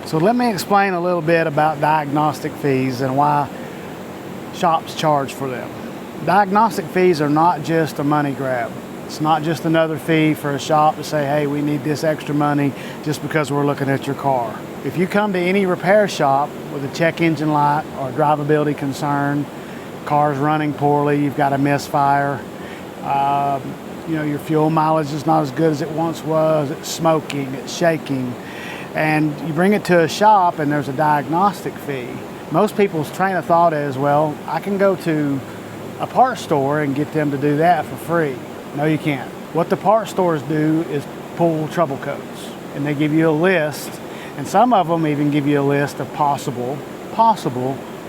So let me explain a little bit about diagnostic fees and why shops charge for them. Diagnostic fees are not just a money grab. It's not just another fee for a shop to say, hey, we need this extra money just because we're looking at your car. If you come to any repair shop with a check engine light or a drivability concern, car's running poorly, you've got a misfire, your fuel mileage is not as good as it once was, it's smoking, it's shaking, and you bring it to a shop and there's a diagnostic fee. Most people's train of thought is, well, I can go to a parts store and get them to do that for free. No, you can't. What the parts stores do is pull trouble codes, and they give you a list, and some of them even give you a list of possible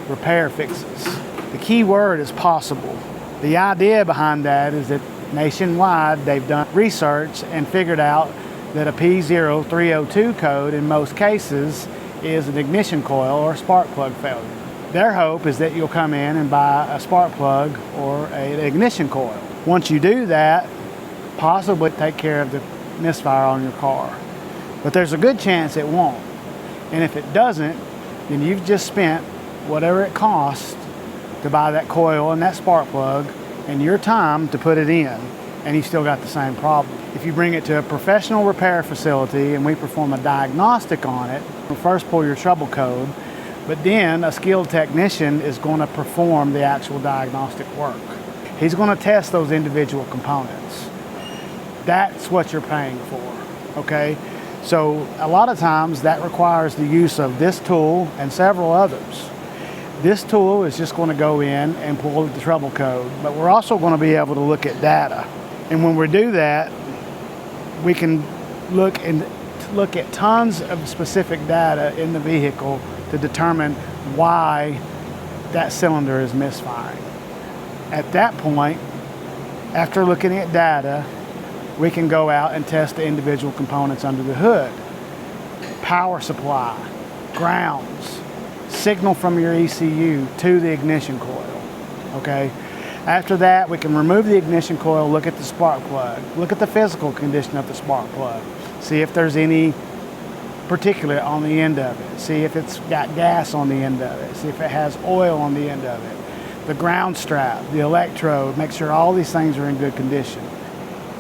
repair fixes. The key word is possible. The idea behind that is that nationwide they've done research and figured out that a P0302 code in most cases is an ignition coil or a spark plug failure. Their hope is that you'll come in and buy a spark plug or an ignition coil. Once you do that, possibly take care of the misfire on your car. But there's a good chance it won't. And if it doesn't, then you've just spent whatever it costs to buy that coil and that spark plug and your time to put it in, and you still got the same problem. If you bring it to a professional repair facility and we perform a diagnostic on it, we'll first pull your trouble code, but then a skilled technician is going to perform the actual diagnostic work. He's going to test those individual components. That's what you're paying for, okay? So a lot of times that requires the use of this tool and several others. This tool is just going to go in and pull the trouble code, but we're also going to be able to look at data. And when we do that, we can look at tons of specific data in the vehicle to determine why that cylinder is misfiring. At that point, after looking at data, we can go out and test the individual components under the hood. Power supply, grounds, signal from your ECU to the ignition coil, okay? After that, we can remove the ignition coil, look at the spark plug, look at the physical condition of the spark plug, see if there's any particulate on the end of it, see if it's got gas on the end of it, see if it has oil on the end of it, the ground strap, the electrode, make sure all these things are in good condition.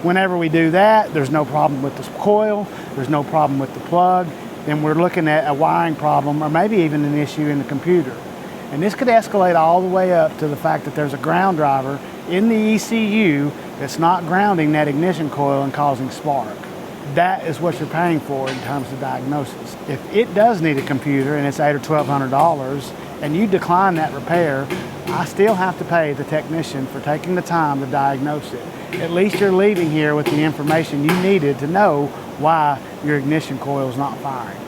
Whenever we do that, there's no problem with the coil, there's no problem with the plug, then we're looking at a wiring problem or maybe even an issue in the computer. And this could escalate all the way up to the fact that there's a ground driver in the ECU that's not grounding that ignition coil and causing spark. That is what you're paying for in terms of diagnosis. If it does need a computer and it's $800 or $1,200 and you decline that repair, I still have to pay the technician for taking the time to diagnose it. At least you're leaving here with the information you needed to know why your ignition coil is not firing.